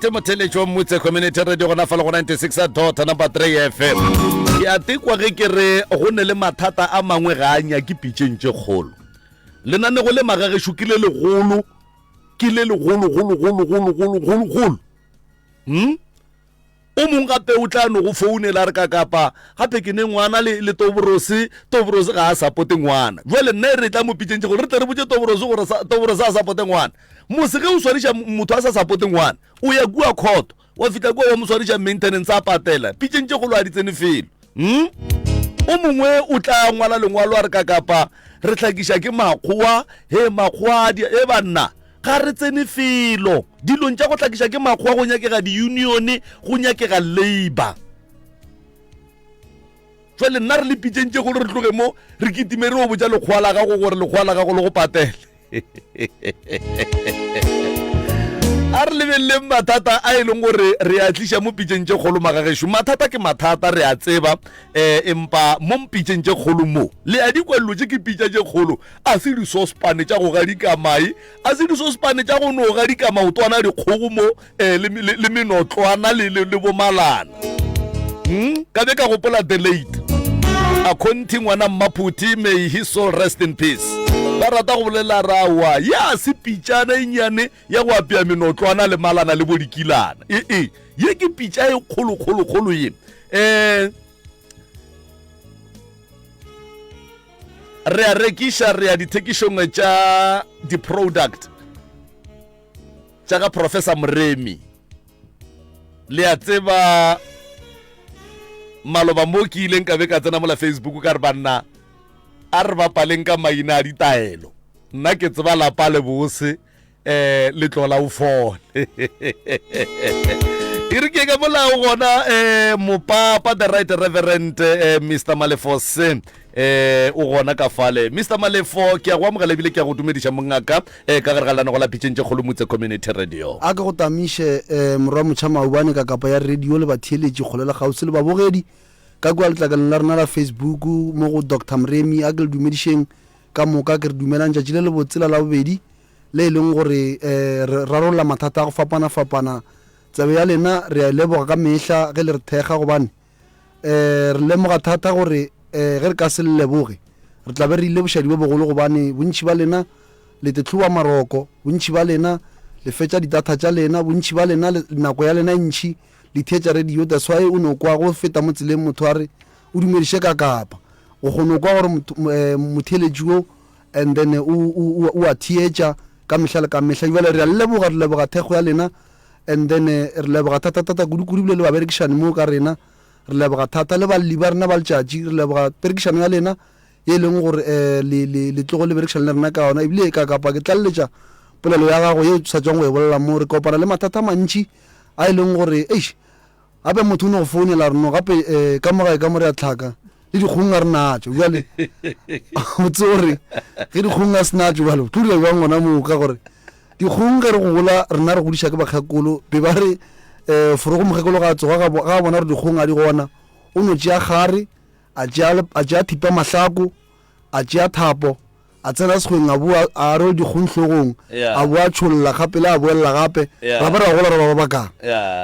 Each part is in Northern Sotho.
right motheletši wa mmutse community radio gona fa le go 96.3 FM ke a tekwa ge ke re go ne le mathata a mangwe ga anya ke pitšeng tše kgolo lenane go le magagešo ke le legolo o mong gape o tla no go founela re ka kapa gape ke ne ngwana le toborosi ga a sapote ngwana jwale nne re tla mo pitšeng tše kgolo re tle re botse toborosi a sapote ngwana mose ge o swariša motho a sa sapote ngwana o ya kua court wa fitla kua wa mo swariša maintenance a patela pitšeng tše kgolo a di tsene felo o mongwe o tla ngwala lengwalo a re ka kapa re hlakiša ke makgowa makgowa banna ga re tsene felo dilong tša go hlakiša ke makgowa go nyakega di-union go nyakega labor jwale nna re le pitšeng tše golo re tloge mo re kitimere o botša lekgowa la gago gore lekgowa la gago le go patele a re lebeleleng mathata a e leng gore re a tliša mo pitšeng tše kgolo magagešo mathata ke mathata re a tseba empa mo pitšeng tše kgolo mo le a dikwalelo tše ke pitša tše kgolo a se disospane tša go gadika mai a se disospane tša go no gadika maotwana dikgogo mo le menotlwana le bomalana ka be ka gopola the late a konti ngwana mmaphuti may his soul rest in peace ba rata go bolela rawa ya se pitšana e nyane ya go apea menotlwana le malana le bodikilana ye ke pitša e kgolo ye re a rekiša re a dithekišong tša di-product tša ka professor Moremi le a tseba maloba mo ke ileng ka be ka tsena mola Facebook ka re banna a re bapaleng ka maina a ditaelo nna ke tseba lapa le bose le tlola o fole e re ke ka molao gona mopapa the right reverend Mr. Malefose o gona ka fale Mr. Malefo ke a go amogela bile ke a go dumediša mongaka ka gare ga lana go la pitšeng tše kgolo motse community radio a ka go tamiše morwa motšhama ubane ka kapa ya radio le batheeletši kgolo le gausi le babogedi ka kwa letlakaleng la rena la Facebook mo go Dr. Moremi a ke le dumedišeng ka moka ke re dumelang tšatši le botsela la bobedi le e leng gore re rarolla mathata a go fapana tsabe ya lena re a leboga ka mehla ge le re thekga gobane re lemoga thata gore ge re ka se le leboge re tla be re ile bošadi bo bogolo gobane bontši ba lena le tetloba maroko bontši ba lena le fetša ditata tša lena bontši ba lena nako ya lena ntšhi le theetša radio that's why o no kwa go feta mo tseleng motho a re o dumediše ka kapa o kgone kwa gore motheeletši o and then o a theetša ka mehla le ka mehla jale re a leboga thekgo ya lena and then re leboga thata kudu le ba berekišane mo ka rena re leboga thata le balli ba rena ba letšatši re leboga perekišano ya lena ye leng gore le tlogo le berekišane le rena ka ona ebile ka kapa ke tlaletša polelo ya gago ye sa tswang go e bolela mo re kopana le mathata mantši a e leng gore gape motho o ne go founela reno gape ka mogae ka more a tlhaka le dikgong a re natso jale botse gore ge dikgong a se natso jale tlodila jang gona moo ka gore dikgong ge re go gola rena re godiša ke bakgakolo be ba re fore go mokgekolo ga tsoga ga bona gore dikgong a di gona o no tšea gare a tšea thipa mahlako a tšea thapo a tsena sekgweng a boa a re dikgong hlogong a boa tšholola gape le a boelela gape ra ba re gola re ba bakang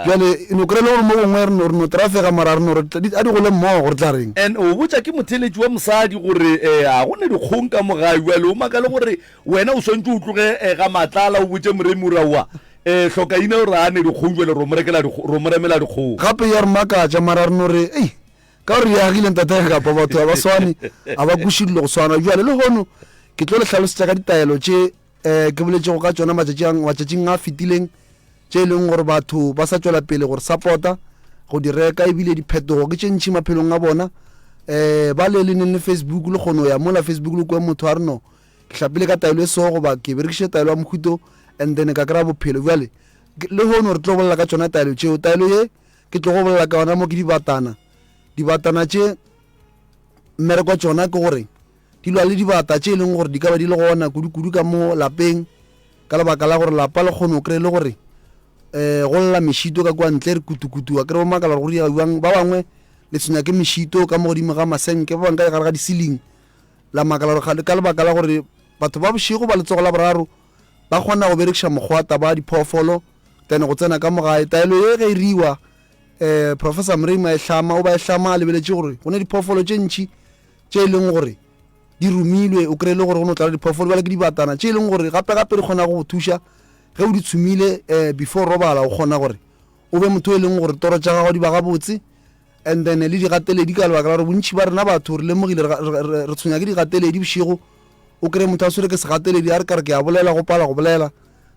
jale no kry le gore mo gongwe re no trafega mara re no a di gole mmogo gore tla reng and o botša ke motheeletši wa mosadi gore a gone dikgong ka mogae jale o maka le gore wena o swantse o tloge ga matlala o botse Moremi rawa hlokaina gore a ne dikgong jale ro mo remela dikgong gape ya re makatša mara re no re ka gore yagile ntatege kapa batho a ba swane a ba kušidile go swana jale le gono ke tlo le hlalosetša ka ditaelo tše ke boletše go ka tšona matšatšing a fetileng tše e leng gore batho ba sa tšwela pele gore supporta go di reka ebile diphetogo ke tše ntšhi maphelong a bona ba le neng le Facebook le kgono ya mola Facebook le kwe motho a re no ke hlapile ka taelo e sego goba ke berekiše taelo ya mohuto and then ka kry-a bophelo jale le gono re tlo bolela ka tšona taelo tšeo taelo ye ke tlo go bolela ka ona mo ke dibatana tše mmereko tšona ke gore di lwa le dibata tše e leng gore di ka ba di le gona kudu ka mo lapeng ka lebaka la gore lapa le kgone o kry le gore go lla mešito ka kwa ntle re kutukutu a kry bomakala gore diaiwang ba bangwe le tshwenya ke mešito ka mo godimo ga masenke ba bangwe ka gare ga di-ceiling la makala ka lebaka la gore batho ba bošego ba letsogo la boraro ba kgona go berekiša mokgwata ba diphoofolo then go tsena ka mogae taelo ye ge iriwa Professor Mrema e hlama o ba e hlama a lebeletse gore go ne diphoofolo tše ntši tše e leng gore di rumilwe o kry-e le gore go no tla diphoofolo ba le ke dibatana tše e leng gore gape-gape di kgona go thuša ge o di tshumile before robala o kgona gore o be motho e leng gore toro tša gago di ba gabotse and then le digateledi ka lebaka la gore bontši ba rena batho re lemogile re tshwenya ke digateledi bošego o kry-e motho a swere ke segateledi a re ka re ke a bolela go pala go bolela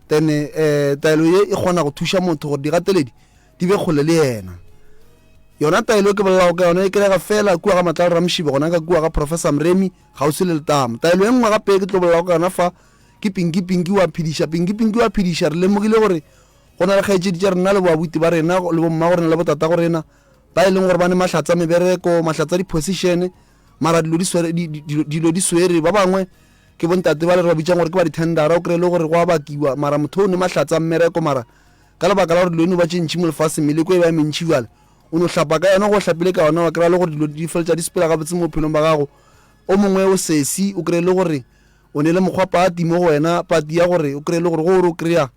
then taelo ye e kgona go thuša motho gore digateledi di be kgole le yena yona taelo ke bolelago ka yona e kry-ega fela kua ga Matlale Ramoshibe gona ka kua ga Professor Mremi gausi le letamo taelo e nngwe gape ke tlo bolelago ka yona fa ke pinki wa phediša re lemogile gore go na le kgaetšedi tša rena le boabuti ba rena le bomma go rena le botata go rena ba e leng gore ba ne mahlatsa mebereko mahlatsa di-position mara dilo di swere ba bangwe ke bontate ba le re ba bitsang gore ke ba di-tendera o kry-e le gore go a bakiwa mara motho o ne mahlatsa mmereko mara ka lebaka la gore dilo eno ba tše ntšhi mo lefase meleko e ba mentšhi bale o no hlapa ka yona go hlapile ka yona wa kry-a le gore dilo di feletša di sepela gabotse mo bophelong ba gago o mongwe o sesi o kry-e le gore o ne le mokgwa pati mo go wena pati ya gore o kry-e le gore go ore o kry-a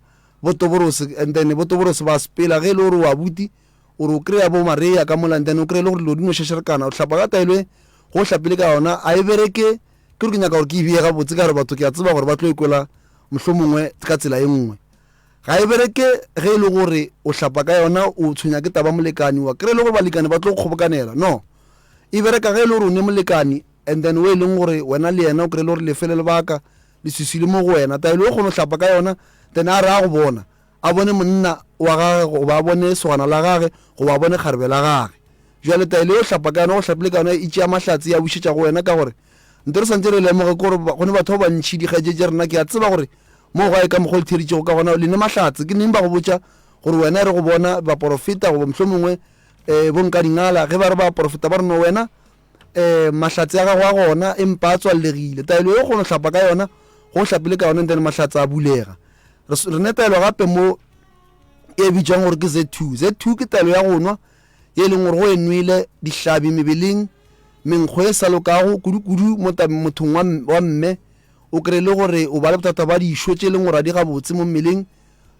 botoborose and then botoborose ba sepela ge e le gore o abuti ore o kry-a bo mareya ka mola and then o kry-e le gore dilo di no šešerekana o hlapa ka taelwe go hlapile ka yona a e bereke ke gore ke nyaka gore ke ebie gabotse ka gore batho ke a tseba gore ba tlo ikwela mohlho mongwe ka tsela e nngwe ga e bereke ge e le gore o hlapa ka yona o tshwenya ke taba molekani wa kry-e le gore balekani ba tlo go kgobokanela no e bereka ge e le gore o ne molekani and then o e leng gore wena le yena o kry-e le gore lefele lebaka le swisile mo go wena taelo e kgone o hlapa ka yona then a re a go bona a bone monna wa gage go ba bone segwana la gage go ba bone kgarebe la gage jwale taelo e o hlapa ka yona go hlapile ka yona e tšea mahlatse ya bušetša go wena ka gore nte re santse re lemoge kore gone batho ba bantšhi dikgaetšetše rena ke a tseba gore mo gae ka mokgwa le thereditšego ka gona le ne mahlatse ke neng ba go botša gore wena e re go bona ba profeta goba mohlho mongwe bonka dingala ge ba re ba profeta ba reno wena mahlatse ya gago a gona empa a tswallegile taelo e kgone hlapa ka yona go hlapile ka yona ntene mahlatse a bulega re ne taelo gape mo e bitswang gore ke Z2 ke taelo ya go nwa ye leng gore go e nwele dihlabi mebeleng menkgo e sa lokago kudu mothong wa mme o kry le gore o ba le bothata ba dišo tše e leng gore a di gabotse mo mmeleng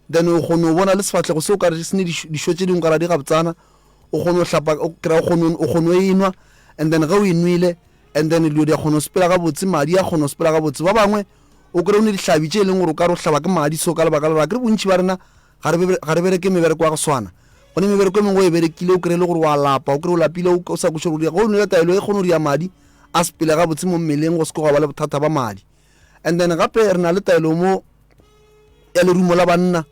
then o kgone o bona le sefatlhego se o ka re se ne dišo tše dingwe ka ra di gabotsana o kgone o hlapa o kgone o enwa and then ge o e nwele and then dilo di a kgone o sepela gabotse madi a kgone o sepela gabotse ba bangwe o kry o ne dihlabi tše e leng gore o ka re o hlaba ke madi so ka lebaka la ke re bontšhi ba rena ga re bereke mebereko ya go swana go ne mebereko e mengwe o e berekile o kry le gore wa lapa o kry o lapile o sa koše go o nele taelo e kgone o dia madi a sepele gabotse mo mmeleng go se ke go ba le bothata ba madi and then gape re na le taelo mo ya lerumo la banna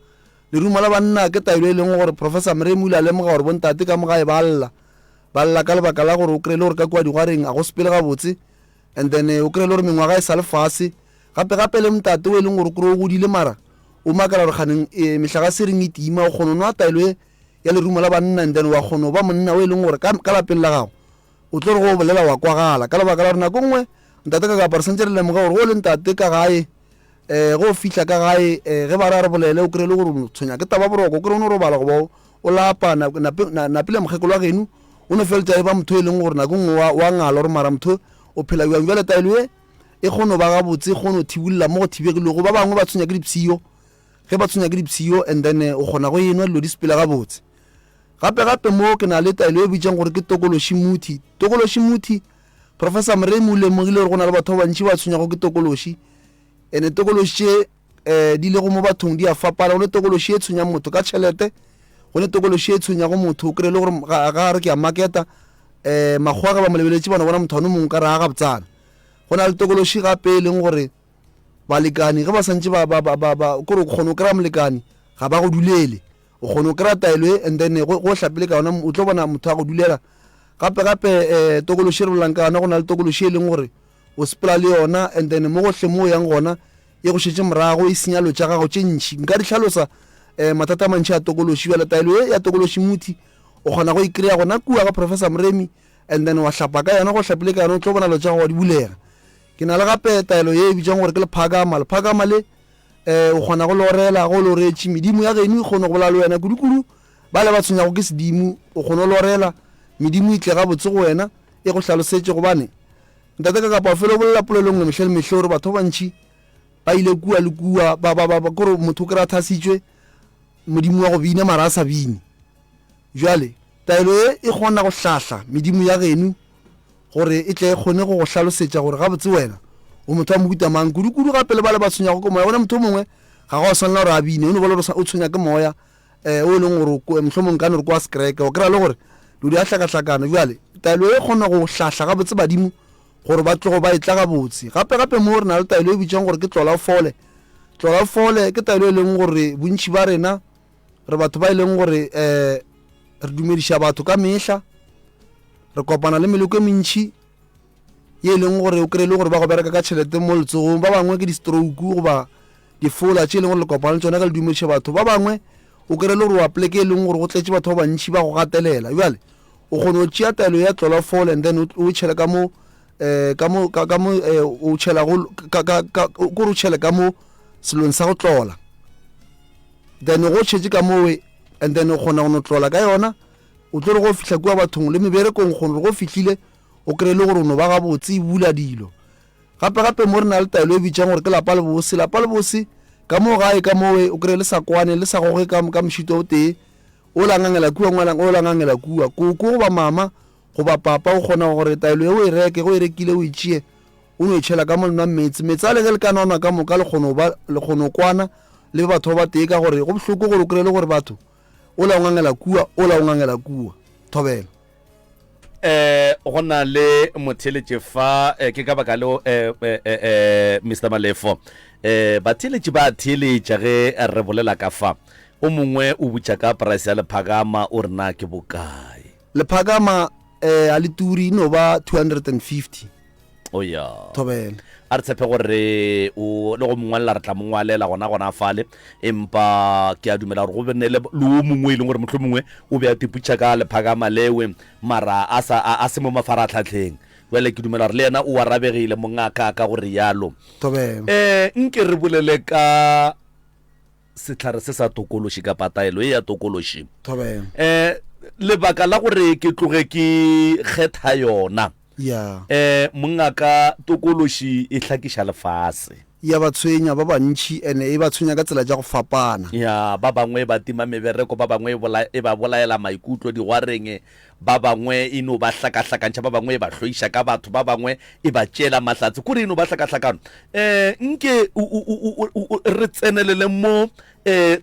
ke taelo e leng gore Professor Mremi o ile a lemoga gore bontate ka mogae ba lla ka lebaka la gore o kry le gore ka kua digwareng a go sepele gabotse and then o kry le gore mengwaga e sa le fase gape le montate o e leng gore o kry o godile mara o makala gore kganeng mehlaga se reng e tima o kgone nwa taelo e ya lerumo la banna and then wa kgone o ba monna o e leng gore ka lapeng la gago o tlo re go bolela wa kwagala ka lebaka la gore nako nngwe ntate ka kapara sentse re lemoga gore go le ntate ka gae go fihla ka gae ge ba re bolele o kry le gore tshwenya ke taba boroko o kry o ne robala goba o lapa napile mokgekolo wa geno o ne feletša e ba motho e leng gore nako nngwe wa ngala gore mara motho o phela jang jale taelo e kgone o ba gabotse e kgone o thibolola mo go thibegilego ba bangwe ba tshwenya ke dipshio ge ba tshwenya ke dipshio and then o kgona go enwa dilo di sepela gabotse gape mo ke na le taelo e bitsang gore ke tokološi muthi Professor Mremi o lemogile gore go na le batho ba bantšhi ba tshwenyago ke tokološi ene tokološi tše di lego mo bathong di a fapana go ne tokološi e tshwenyang motho ka tšhelete go ne tokološi e tshwenyago motho o kry le gore ga re ke a marketa makgwa ga ba molebeletše bana bona motho ane mongwe ka re a gabotsana go na le tokološi gape e leng gore balekani ge ba santse kore o kgone o kry-a molekani ga ba go dulele o kgone o kry-a taelo and then go hlapile ka yona o tlo bona motho a go dulela gape tokološi re bolang ka yona go na le tokološi e leng gore o sepela le yona and then mo gohle mo o yang gona e go šetse morago e senyalo tša gago tše ntšhi nka di hlalosa mathata a mantšhi a tokološi bjale taelo e ya tokološi muthi o kgona go ikry-a gona kua ga Professor Mremi and then wa hlapa ka yona go hlapile ka yona o tlo bona lo tša gago di bulega ke na le gape taelo ye e bitsang gore ke lephakama le o kgona go lorela go loretše medimo ya geno e kgone go bola le wena kudu ba le ba tshwenyago ke sedimo o kgone o lorela medimo itle gabotse go wena e go hlalosetše gobane ntate ka kapa felo bolela polelong le mehle gore batho ba bantšhi ba ile kua le kua kore motho o kry-a thasitšwe modimo wa go bina mara a sa bine jwale taelo e kgona go hlahla medimo ya geno gore e tle e kgone go go hlalosetša gore gabotse wena o motho wa mohuta mang kudu gape le ba le ba tshwenyago ke moya gona motho o mongwe ga go swanela gore a bine o ne bola o tshwenya ke moya o leng gore mohlomong ka ne re kwa sekereke o kry-a le gore dilo a hlakahlakana jale taelo e kgona go hlahla gabotse badimo gore ba tlogo ba e tla gabotse gape mo re na le taelo e bitsang gore ke tlola fole ke taelo e leng gore bontši ba rena re batho ba e leng gore re dumediša batho ka mehla re kopana le meleko e mentši ye e leng gore o kry-e le gore ba go bereka ka tšhelete mo letsogong ba bangwe ke di-stroke goba difola tše e leng gore le kopana le tsona ka le dumediša batho ba bangwe o kry-e le gore wa pleke e leng gore go tletse batho ba bantši ba go gatelela jale o kgone go tšea taelo ya tlola fall and then o tšhele ka mo o tšhela kore o tšhele ka mo selong sa go tlola then go tšhetše ka mowe and then o kgona go no tlola ka yona o tlo re go fihla kua bathong le meberekong kgone go fihlile o kry-e le gore o no ba gabotse e bula dilo gape mo re na le taelo e bitsang gore ke lapa le bose ka mo gae ka mowe o kry-e le sa kwane le sa goge ka mošito o tee o langangela kua o langangela kua koko goba mama goba papa o kgona gore taelo e o e reke go e rekile o e tšee o no e tšhela ka molona metsi a lege le ka nona ka moka le kgone kwana le batho ba tee ka gore go bohloko gore o kry-e le gore batho o la o ngangela kua thobela go na le motheletše fa ke ka baka le Mr. Malefo batheletše ba theletša ge re bolela ka fa o mongwe o butša ka price ya lephakama o rena ke bokae lephakama a le turi no ba 250 o ya thobela a re tshepe gore o le go mongwalela re tla mongwalela gona fale empa ke a dumela gore go bene le o mongwe e leng gore motlho mongwe o be a tiputša ka lephakama lewe mara a se mo mafaratlhatlheng wele ke dumela gore le yena o arabegile mongaka ka gore yalo nke re bolele ka setlhare se sa tokološi ka pataelo e ya tokološi lebaka la gore ke tloge ke kgetha yona mongaka tokološi e hlakiša lefase ya ba tshwenya ba bantši ene e ba tshwenya ka tsela ja go fapana ya ba bangwe ba tima mebereko ba bangwe e ba bolaela maikutlo digwareng ba bangwe e no ba hlakahlakantšha ba bangwe e ba hloiša ka batho ba bangwe e ba tšela mahlatse kore e no ba hlakahlakano nke re tsenelele mo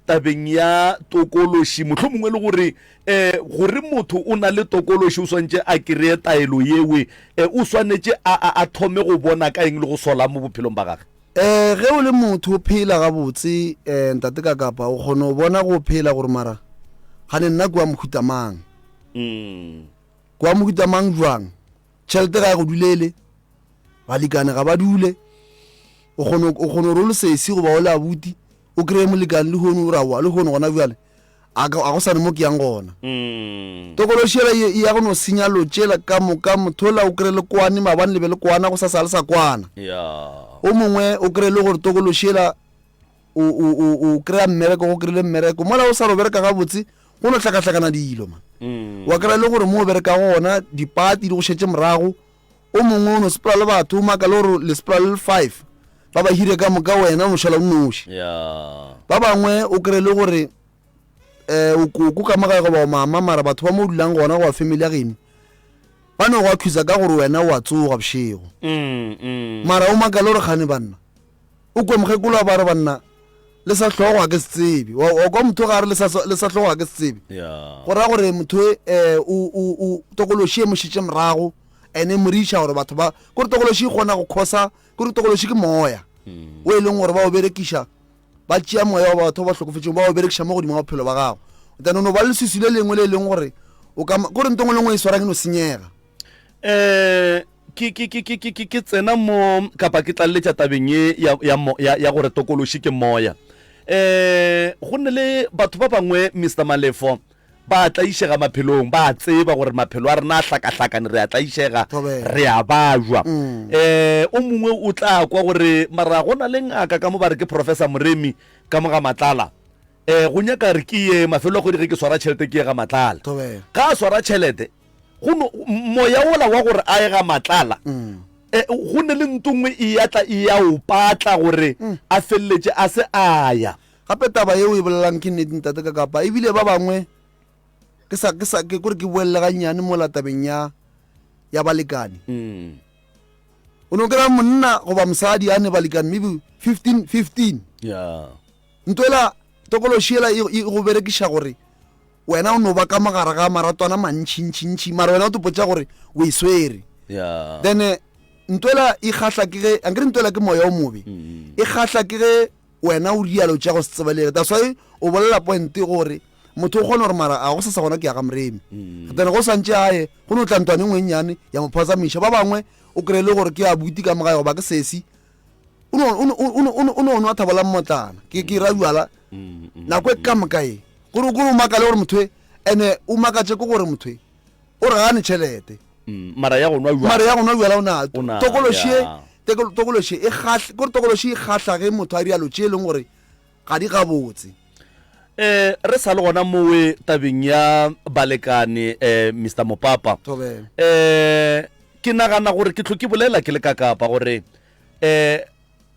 tabeng ya tokološi motlho mongwe le gore motho o na le tokološi o swantše a kry-e taelo yewe o swanetše a thome go bona ka eng le go sola mo bophelong ba gage ge o le motho o phela gabotse ntate ka kapa o kgone go bona go phela gore mara ga ne nna kua mohutamang jwang tšhelete ga e go dulele balekane ga ba dule o kgone gore o le sesi goba o le abuti o kry-e molekane le hono o rawa le hono gona bjale a go sane mo ke yang gona tokološela e ya go no senya lotšela ka mothola o kry-e le kwane mabane le be le kwana go sa sale sa kwana o mongwe o kry-e le gore tokološela o kry-a mmereko go kry-ile mmereko mola o sa ro bereka gabotse go no hlakahlakana dilo man wa kry-a le gore mo o bereka gona dipati di go šetse morago o mongwe o no sepela le batho o maka le gore le sepela le 5 ba ba hire ka moka wena o šala o noši ba bangwe o kry-e le gore o koko ka magae go ba mama mara batho ba mo dulang gona go wa family ya geno ba ne go akhusa ka gore wena o a tsoga bošego mara o maka le gore kgane banna o kwe mokgekolo ba re banna le sa tlhogo ga ke se tsebe o kwa motho ga re le sa tlhogo ga ke se tsebe go raya gore motho o tokološi e mošitše morago ene moriša gore batho ba kore tokološi e kgona go khosa kore tokološi ke moya o e leng gore ba o berekiša ba tšea moya wa batho ba hlokofetšeng ba o berekiša mo godimo ga bophelo ba gago then o no ba le leswiswi le lengwe le e leng gore kore ntongwe lengwe e swara ke no senyega ke tsena mo kapa ke tlaletša tabeng ye ya gore tokološi ke moya go nne le batho ba bangwe Mr. Malefo ba tlaišega maphelong ba tseba gore maphelo a rena a hlakahlakane re a tlaišega re a bajwa o mongwe o tla kwa gore mara go na le ngaka ka mo ba re ke Professor Moremi ka mo ga Matlala go nyaka re ke ye mafelo a go dire ke swara tšhelete ke ye ga Matlala ka a swara tšhelete moya ola wa gore a ye ga Matlala go ne le ntongwe e atla e ya o patla gore a felletše a se aya gape taba ye o e bolelang ke nnete ntate ka kapa ebile ba bangwe ke kore ke boelele gannyane mo latabeng ya balekane o ne o kry-a monna goba mosadi a ne balekane maybe 15 ntwela tokološi ela e go berekiša gore wena o no ba ka magare ga maratwana mantšintšintši mara wena o topotša gore o e swere then ntwela e kgatlha ke ge ankere ntwela ke moya o mobe e kgatlha ke ge wena o dialo tša go se tsebelele that's why o bolela pointe gore motho o kgona gore mara a go sa gona ke ya ga moremi then go santše aye go ne o tla ntwane ngwennyane ya mophasamiša ba bangwe o kry-ele gore ke a buti ka mogae goba ke sesi o ne o thabola mmotlana ke raduala nako e ka mokae gore o makale gore motho ene o makatše ke gore motho o re gane tšhelete mara ya go nwa juala o na tokološi e kgatlha ge motho a dialo tše e leng gore ga di gabotse re sa le gona mowe tabeng ya balekane Mr Mopapa ke nagana gore ke tlhoke bolela ke le ka kapa gore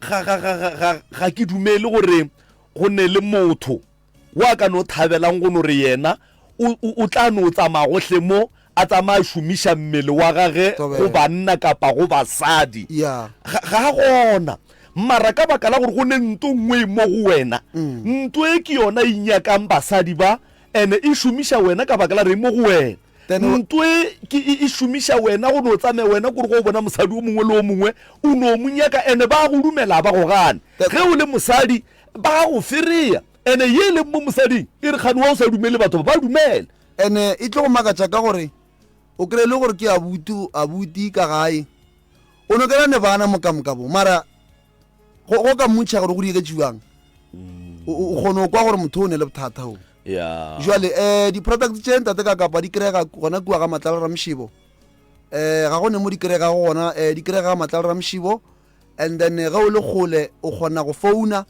ga ke dumele gore go ne le motho wa ka no thabelang go no re yena o tla no tsamaya gohle mo a tsamaya šomiša mmele wa gage go banna kapa go basadi ga gona mara ka baka la gore go ne nto nngwe mo go wena nto e ke yona e nyakang basadi ba ene e šomiša wena ka baka la re mo go wena nto e šomiša wena go no tsamaya wena kore go bona mosadi o mongwe le o mongwe o no mo nyaka ene ba go dumela ba go gane ge o le mosadi ba go ferea ene ye le mo mosading e re kgane wa o sa dumele batho ba dumele ene e tlo go makatša ka gore o kry-ele gore ke abuti ka gae o no kry-a ne bana mokamokabo mara go ka mmotšha gore go dieketšiwang o kgone o kwa gore motho o ne le bothata o jale di-product tše ntate ka kapa di kry-ega gona kua ga matlalo ramšhibo ga gone mo di kry-ega go gona di kry-ega ga matlalo ramšhibo and then ge o le kgole o kgona go founa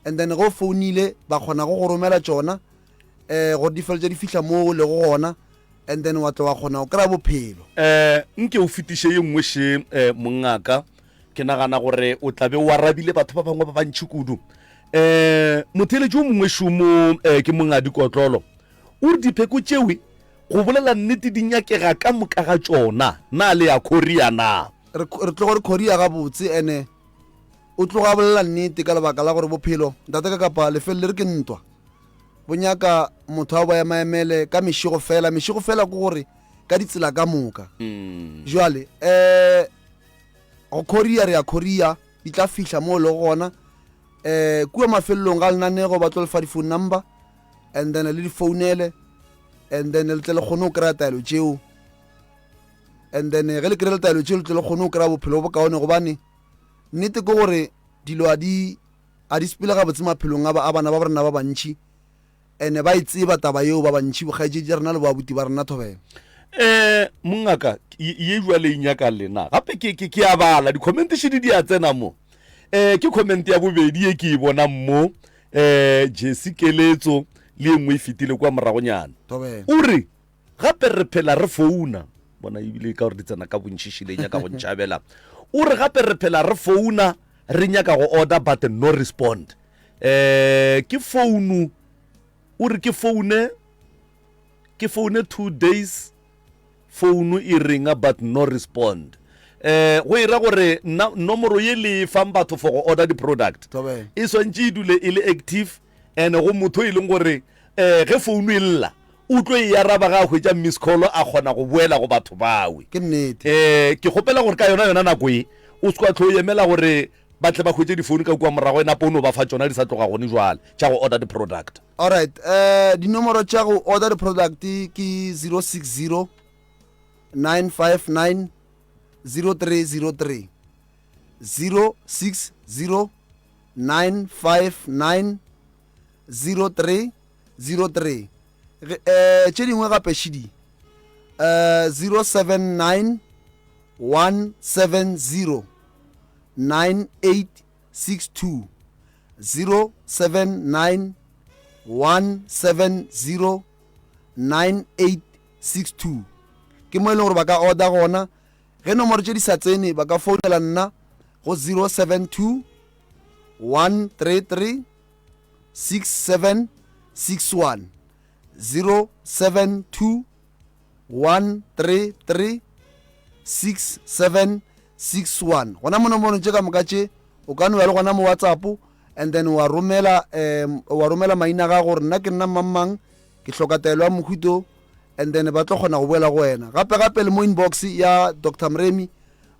and then ge o founile ba kgona go go romela tšona gore di fele tše di fihla mo le go gona and then wa tla wa kgona o kry-a bophelo nke o fetiše ye nngwe še mongaka ke nagana gore o tlabe o arabile batho ba bangwe ba bantšhi kudu motheletši o mongwe šomo ke mongadi kotlolo o re dipheko tšewe go bolela nnete di nyakega ka moka ga tšona na le ya korea na re tlo gore korea gabotse ene o tloga bolela nnete ka lebaka la gore bophelo ntate ka kapa lefele le re ke ntwa bonyaka motho a ba emaemele ka mešego fela ke gore ka ditsela ka moka jwale go korea re ya korea di tla fihla mo le gona kua mafelelong ga lenanego ba tlo lefa di-phone number and then le di-founele and then le tle le kgone o kry-a taelo tšeo and then ge le kry-a le taelo tšeo le tle le kgone o kry-a bophelo bo kaone gobane nnete ke gore dilo a di sepele gabotse maphelong a bana ba rena ba bantšhi ene ba itseba taba yeo ba bantšhi bokgaetšedi rena le boabuti ba rena thobela mongaka ye jwale inyaka lena gape ke a bala di-commentation di a tsena mo ke comment ya bobedi ye ke e bona mo Jesse Keletso le engwe e fetile kwa moragonyana o re gape re phela re founa bona ebile ka gore di tsena ka bontšhišile nyaka go ntšhabela o re gape re phela re founa re nyaka go order but no respond ke founu o re ke foune 2 days founu e ringa but no respond go ira gore nomoro ye le fang batho for go order the product e swantse e dule e le active and go motho e leng gore ge founu e lla o tlo e araba ga hwetša miss call a kgona go boela go batho bawe ke nnete ke gopela gore ka yona nako e o se kwa tlo emela gore ba tle ba hwetše difounu ka kua morago ena pono ba fa tsona di sa tloga gone jwale tša go order the product alright dinomoro tša go order the product ke 060 959 0303 060 959 0303 tše dingwe gape šidi 079 170 9862 079 170 9862 ke mo e leng gore ba ka order gona ge nomoro tše di sa tsene ba ka founela nna go 072 133 6761 072 133 6761 gona mo nomorong tse ka moka tše o ka no ya le gona mo WhatsApp and then wa romela maina ga gore nna ke nna mamang ke hloka taelo ya mohuto and then ba tlo kgona go boela go wena gape le mo inbox ya Dr. Mremi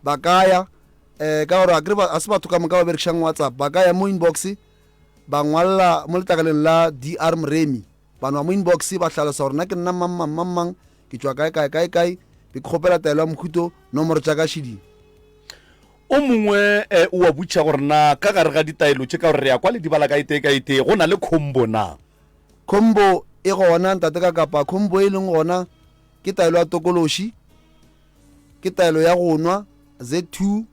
ba kaya ka gore a se batho ka moka ba berekšang WhatsApp ba kaya mo inbox ba ngwalla mo letakaleng la DR Mremi banwa mo inbox ba hlalosa gore nna ke nna mamang ke tswa kae be ke kgopela taelo ya mohuto nomoro tša ka šeding o mongwe o a butša gore na ka gare ga ditaelo tše ka gore re ya kwa le di bala ka ite go na le combo na combo e gona ntate ka kapa combo e leng gona ke taelo ya tokološi ke taelo ya go nwa Z2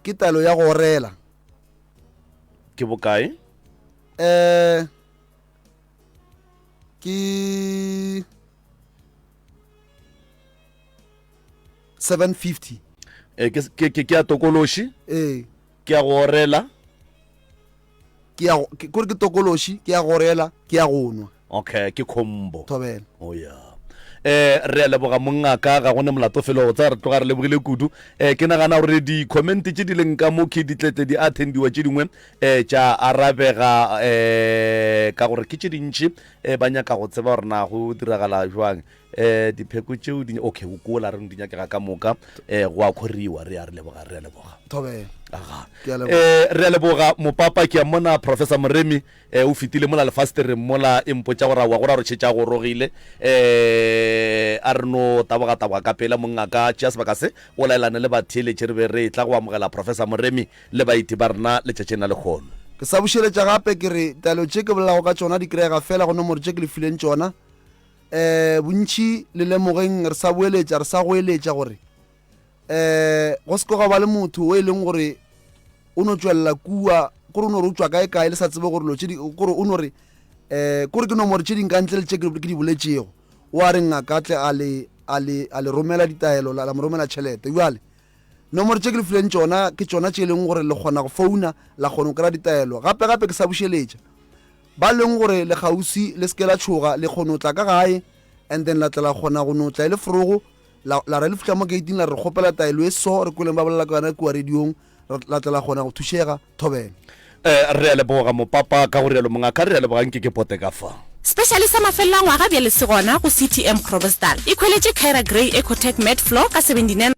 ke taelo ya go rela ke bokae ke 750 ke a tokološi ke a go orela kore ke tokološi ke a gorela ke a go nwa okay ke combo thobela oh yeah re a leboga mongaka ga gone molato felo go tsa re tloga re lebogile kudu ke nagana gore di-comment tše di leng ka mo ke ditletle di attendiwa tše dingwe tša arabega ka gore ke tše dintšhi ba nyaka go tseba gore na go diragala jwang dipheko tšeo okay o kola reng di nyakega ka moka go a khoriwa re a leboga thobela re a leboga mopapa ke a mona Professor Mremi o fitile mola lefastere mola impotša gore wa gora re tšhetša go rogile a re no taboga ka pela mongaka tšea sebaka se o laelane le batheeletše re be re tla go amogela Professor Mremi le baiti ba rena letšatšeng la lekgono ke sa bušeletša gape ke re taelo tše ke bolelago ka tšona di kry-ega fela go nomoro tše ke le fileng tšona bontši le lemogeng re sa boeletša re sa go eletša gore go se koga ba le motho o e leng gore o no tšwelela kua kore o no re o tswa kae le sa tsebe gore kore o no re kore ke nomoro tše dinkantle le tše ke di boletšego o a re ngakatle a le romela ditaelo la mo romela tšhelete jale nomoro tše ke le fileng tšona ke tšona tše e leng gore le kgona go founa la kgona go kry-a ditaelo gape ke sa bušeletša ba leng gore le gausi le seke la tšhoga le kgone o tla ka gae and then la tla la kgona go no tla le forogo la re le fitlha mo gating la re kgopela taelo e so re kweleng ba bolela ka yona kua radiong la tla la kgona go thušega thobela re a leboga mopapa ka go rialo mongaka re a lebogang ke pote ka fa specialist sa mafella ngwaga bjale se gona go CTM Groblersdal e khweletše Kyra Grey Ecotech Med Floor ka 79